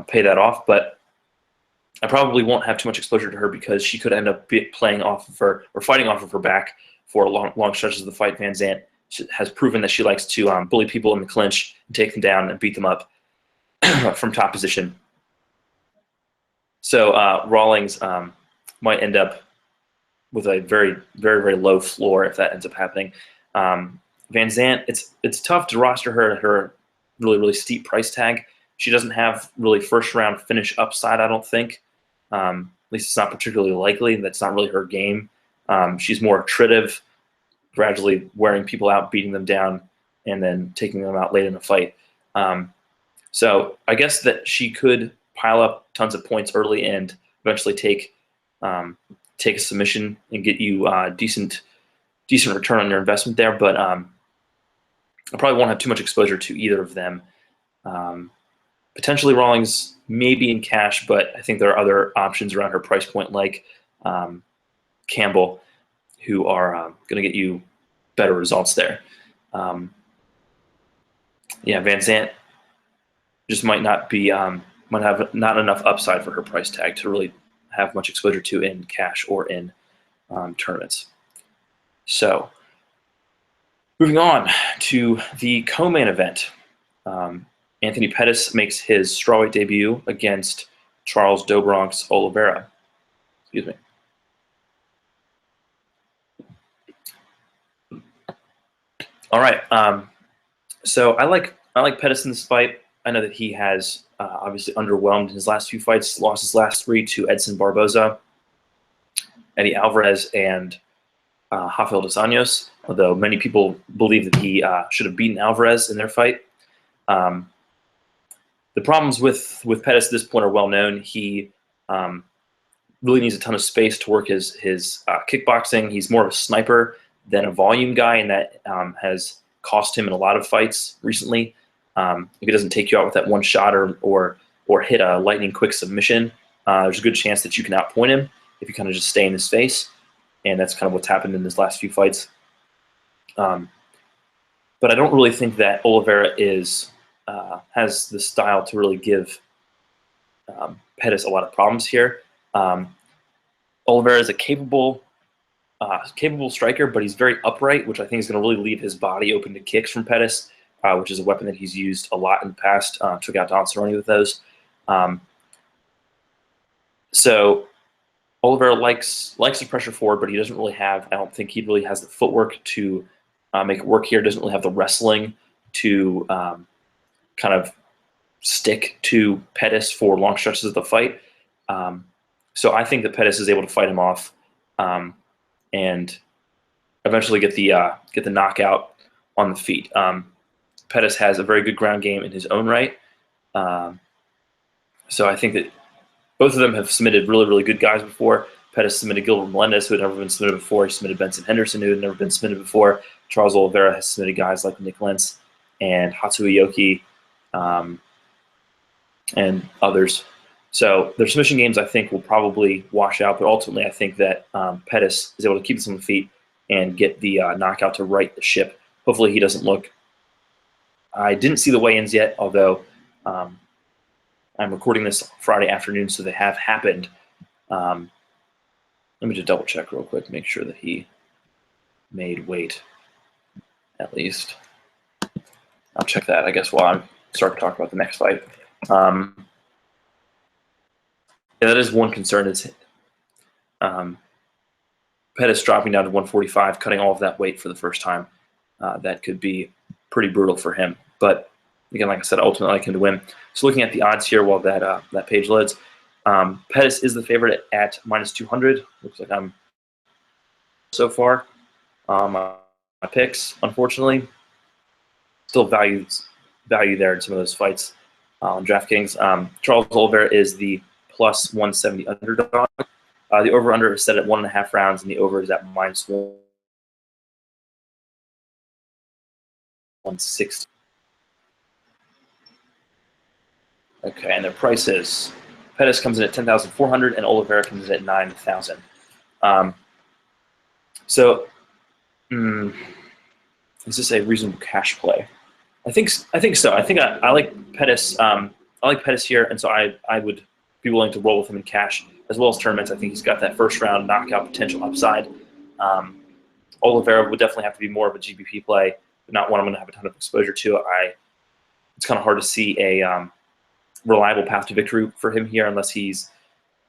pay that off. But I probably won't have too much exposure to her because she could end up playing off of her or fighting off of her back for long stretches of the fight. Van Zant has proven that she likes to bully people in the clinch and take them down and beat them up from top position. So Rawlings might end up with a very, very, very low floor if that ends up happening. Van Zant, it's tough to roster her at her really, really steep price tag. She doesn't have really first-round finish upside, I don't think. At least it's not particularly likely. That's not really her game. She's more attritive, gradually wearing people out, beating them down, and then taking them out late in the fight. So I guess that she could pile up tons of points early and eventually take a submission and get you decent return on your investment there. But I probably won't have too much exposure to either of them. Potentially Rawlings maybe in cash, but I think there are other options around her price point, like Campbell, who are going to get you better results there. Van Zant just might not be might have not enough upside for her price tag to really have much exposure to in cash or in tournaments. So moving on to the co-main event. Anthony Pettis makes his strawweight debut against Charles Dobronx Oliveira. Excuse me. All right. So I like Pettis in this fight. I know that he has obviously underwhelmed in his last few fights. Lost his last 3 to Edson Barboza, Eddie Alvarez, and Rafael dos Anjos. Although many people believe that he should have beaten Alvarez in their fight. The problems with Pettis at this point are well known. He really needs a ton of space to work his kickboxing. He's more of a sniper than a volume guy, and that has cost him in a lot of fights recently. If he doesn't take you out with that one shot or hit a lightning quick submission, there's a good chance that you can outpoint him if you kind of just stay in his face, and that's kind of what's happened in his last few fights. But I don't really think that Oliveira has the style to really give Pettis a lot of problems here. Oliveira is a capable striker, but he's very upright, which I think is going to really leave his body open to kicks from Pettis, which is a weapon that he's used a lot in the past. Took out Don Cerrone with those. So Oliveira likes to pressure forward, but he doesn't really have. I don't think he really has the footwork to make it work here. Doesn't really have the wrestling to kind of stick to Pettis for long stretches of the fight. So I think that Pettis is able to fight him off and eventually get the knockout on the feet. Pettis has a very good ground game in his own right. So I think that both of them have submitted really, really good guys before. Pettis submitted Gilbert Melendez, who had never been submitted before. He submitted Benson Henderson, who had never been submitted before. Charles Oliveira has submitted guys like Nick Lentz and Hatsuyoki and others. So their submission games, I think, will probably wash out. But ultimately, I think that Pettis is able to keep us on the feet and get the knockout to right the ship. Hopefully he doesn't look – I didn't see the weigh-ins yet, although I'm recording this Friday afternoon, so they have happened. Let me just double-check real quick to make sure that he made weight at least. I'll check that, I guess, while I'm starting to talk about the next fight. Yeah, that is one concern. Is Pettis dropping down to 145, cutting all of that weight for the first time. That could be pretty brutal for him. But again, like I said, ultimately I like him to win. So looking at the odds here while that page loads, Pettis is the favorite at minus 200. Looks like I'm so far. My picks, unfortunately, still value there in some of those fights on DraftKings. Charles Oliveira is the plus 170 underdog. The over-under is set at 1.5 rounds, and the over is at minus 160. Okay, and their price is Pettis comes in at 10,400, and Oliveira comes in at 9,000. So, is this a reasonable cash play? I think so. I think I like Pettis. I like Pettis here, and so I would be willing to roll with him in cash as well as tournaments. I think he's got that first round knockout potential upside. Oliveira would definitely have to be more of a GPP play, but not one I'm going to have a ton of exposure to. It's kind of hard to see a reliable path to victory for him here unless he's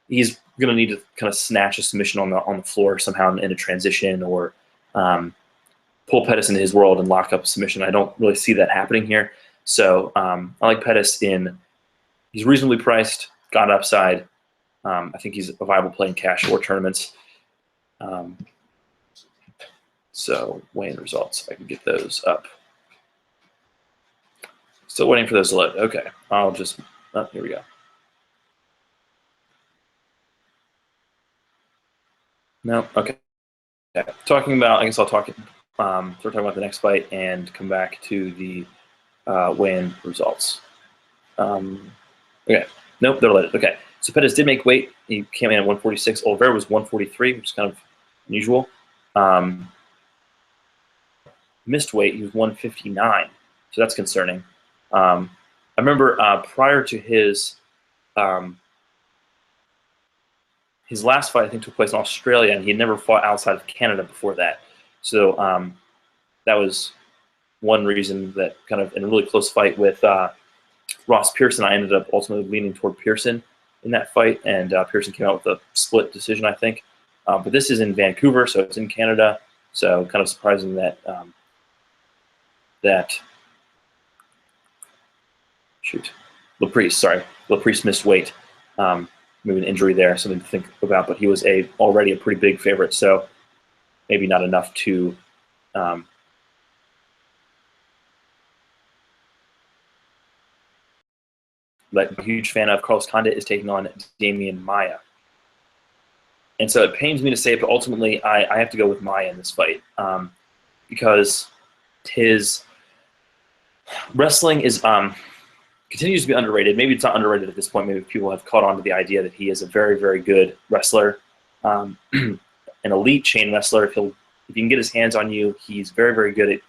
going to need to kind of snatch a submission on the floor somehow in a transition or pull Pettis into his world and lock up a submission. I don't really see that happening here. So I like Pettis he's reasonably priced, got upside. I think he's a viable play in cash or tournaments. So weigh-in results, I can get those up. Still waiting for those to load. Okay, I'll just, here we go. No, okay. I guess I'll talk, start talking about the next fight and come back to the weigh-in results. Okay, nope, they're loaded. Okay, so Pettis did make weight. He came in at 146. Oliveira was 143, which is kind of unusual. Missed weight, he was 159, so that's concerning. I remember prior to his last fight, I think, took place in Australia, and he had never fought outside of Canada before that. So that was one reason that kind of in a really close fight with Ross Pearson, I ended up ultimately leaning toward Pearson in that fight, and Pearson came out with a split decision, I think. But this is in Vancouver, so it's in Canada, so kind of surprising that Laprise missed weight. Maybe an injury there, something to think about, but he was already a pretty big favorite, so maybe not enough to but I'm a huge fan of Carlos Condit is taking on Demian Maia. And so it pains me to say it, but ultimately I have to go with Maia in this fight because his wrestling is continues to be underrated. Maybe it's not underrated at this point. Maybe people have caught on to the idea that he is a very, very good wrestler, an elite chain wrestler. If you can get his hands on you, he's very, very good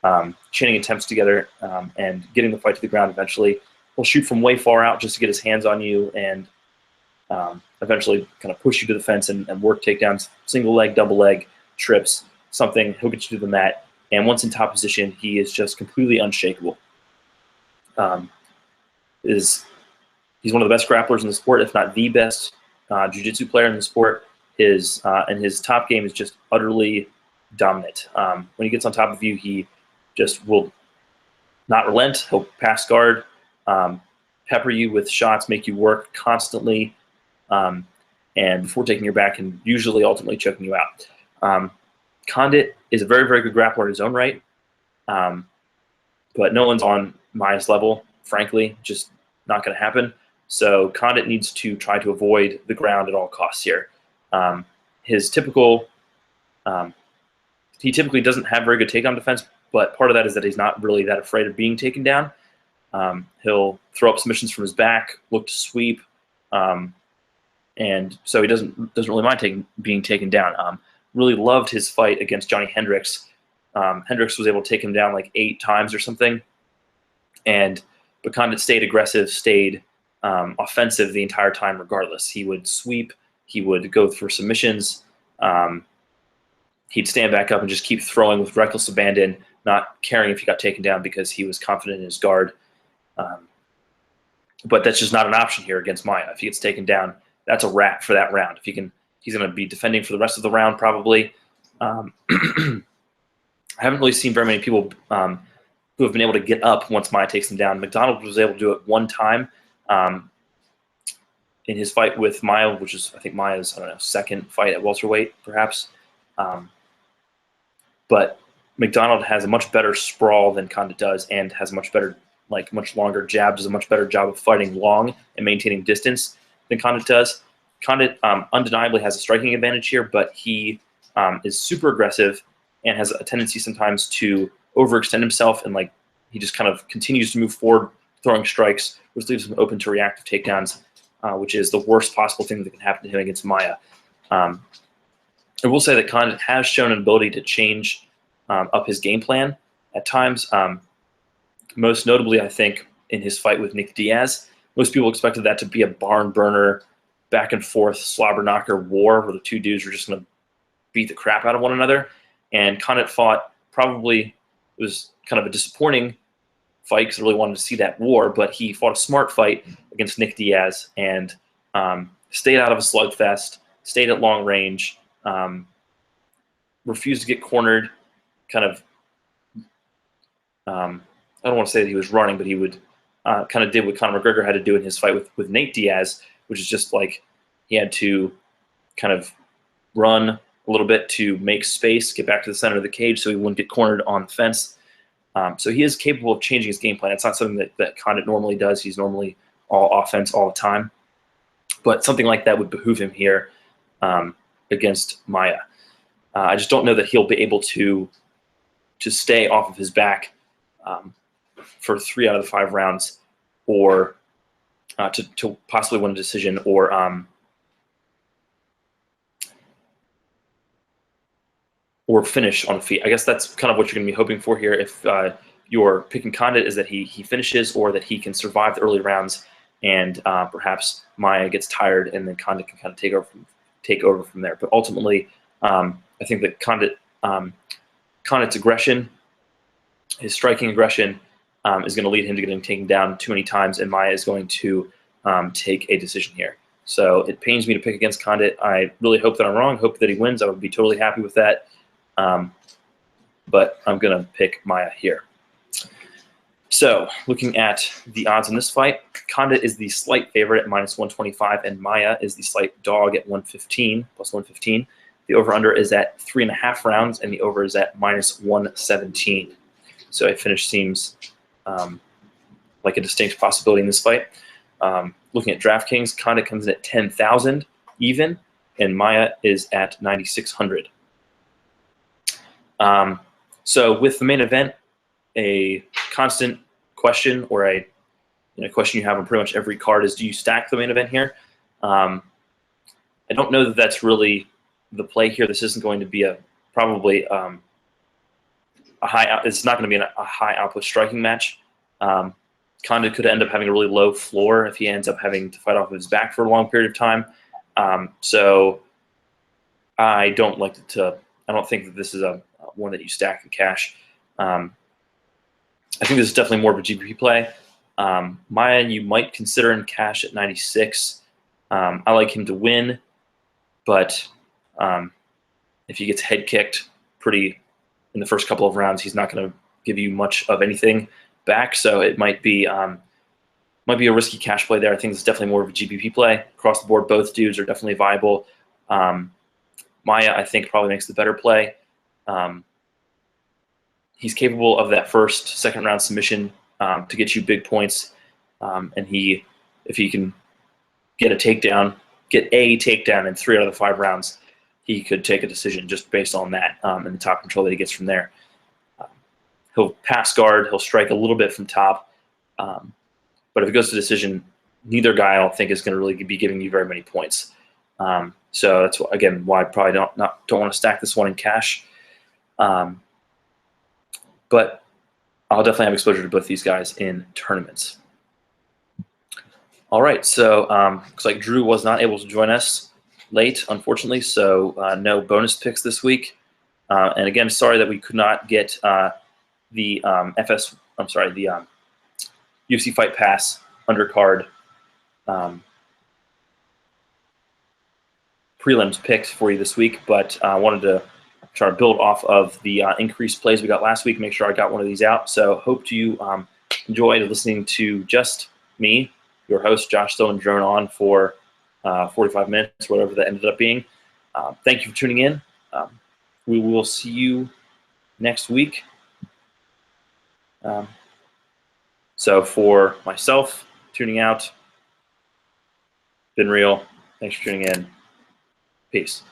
at chaining attempts together and getting the fight to the ground eventually. He'll shoot from way far out just to get his hands on you and eventually kind of push you to the fence and work takedowns, single leg, double leg, trips, something. He'll get you to the mat. And once in top position, he is just completely unshakable. He's one of the best grapplers in the sport, if not the best jiu-jitsu player in the sport. And his top game is just utterly dominant. When he gets on top of you, he just will not relent. He'll pass guard, pepper you with shots, make you work constantly, and before taking your back and usually ultimately choking you out. Condit is a very, very good grappler in his own right, but no one's on Maia's level, frankly, just not going to happen. So Condit needs to try to avoid the ground at all costs here. He typically doesn't have very good takedown defense, but part of that is that he's not really that afraid of being taken down. He'll throw up submissions from his back, look to sweep, and so he doesn't really mind being taken down. Really loved his fight against Johnny Hendricks. Hendricks was able to take him down like 8 times or something, but Condit stayed aggressive, stayed offensive the entire time regardless. He would sweep, he would go for submissions, he'd stand back up and just keep throwing with reckless abandon, not caring if he got taken down because he was confident in his guard. But that's just not an option here against Maia. If he gets taken down, that's a wrap for that round. He's going to be defending for the rest of the round probably. I haven't really seen very many people who have been able to get up once Maia takes them down. McDonald was able to do it one time in his fight with Maia, which is, I think, Maia's, second fight at welterweight, perhaps. But McDonald has a much better sprawl than Condit does and has much longer jabs, does a much better job of fighting long and maintaining distance than Condit does. Condit undeniably has a striking advantage here, but he is super aggressive and has a tendency sometimes to overextend himself, and he just kind of continues to move forward, throwing strikes, which leaves him open to reactive takedowns, which is the worst possible thing that can happen to him against Maia. I will say that Condit has shown an ability to change up his game plan at times. Most notably, I think, in his fight with Nick Diaz. Most people expected that to be a barn burner, back and forth slobber knocker war where the two dudes were just going to beat the crap out of one another. And Condit fought, probably it was kind of a disappointing fight because I really wanted to see that war, but he fought a smart fight against Nick Diaz and stayed out of a slugfest, stayed at long range, refused to get cornered, kind of I don't want to say that he was running, but he would kind of did what Conor McGregor had to do in his fight with Nate Diaz, which is just like he had to kind of run a little bit to make space, get back to the center of the cage so he wouldn't get cornered on the fence. So he is capable of changing his game plan. It's not something that Condit normally does. He's normally all offense all the time. But something like that would behoove him here against Maia. I just don't know that he'll be able to stay off of his back for 3 out of the 5 rounds, or to possibly win a decision, or finish on the feet. I guess that's kind of what you're going to be hoping for here. If you're picking Condit, is that he finishes, or that he can survive the early rounds, and perhaps Maia gets tired, and then Condit can kind of take over from there. But ultimately, I think that Condit's aggression, his striking aggression, is going to lead him to getting taken down too many times, and Maia is going to take a decision here. So it pains me to pick against Condit. I really hope that I'm wrong. Hope that he wins. I would be totally happy with that. But I'm going to pick Maia here. So looking at the odds in this fight, Condit is the slight favorite at -125, and Maia is the slight dog at 115, plus 115. The over-under is at 3.5 rounds, and the over is at -117. So a finish seems like a distinct possibility in this fight. Looking at DraftKings, Condit comes in at 10,000 even. and Maia is at 9,600. So with the main event, a constant question or a question you have on pretty much every card is, do you stack the main event here? I don't know that that's really the play here. This isn't going to be probably a high. It's not going to be a high output striking match. Condit could end up having a really low floor if he ends up having to fight off of his back for a long period of time. So I don't like to. I don't think that this is a one that you stack and cash. I think this is definitely more of a GPP play. Maia, you might consider in cash at 96. I like him to win, but if he gets head kicked pretty in the first couple of rounds, he's not going to give you much of anything back. So it might be a risky cash play there. I think it's definitely more of a GPP play. Across the board, both dudes are definitely viable. Maia, I think, probably makes the better play. He's capable of that first, second round submission to get you big points. And if he can get a takedown in 3 out of the 5 rounds, he could take a decision just based on that and the top control that he gets from there. He'll pass guard. He'll strike a little bit from top. But if it goes to decision, neither guy I don't think is going to really be giving you very many points. So that's, again, why I probably don't want to stack this one in cash. But I'll definitely have exposure to both these guys in tournaments. All right, so looks like Drew was not able to join us late, unfortunately, so no bonus picks this week. And again, sorry that we could not get the UFC Fight Pass undercard prelims picked for you this week, but I wanted to try to build off of the increased plays we got last week, make sure I got one of these out. So hope you enjoyed listening to just me, your host, Josh Stillman, drone on for 45 minutes, whatever that ended up being. Thank you for tuning in. We will see you next week. So for myself, tuning out, been real. Thanks for tuning in. Peace.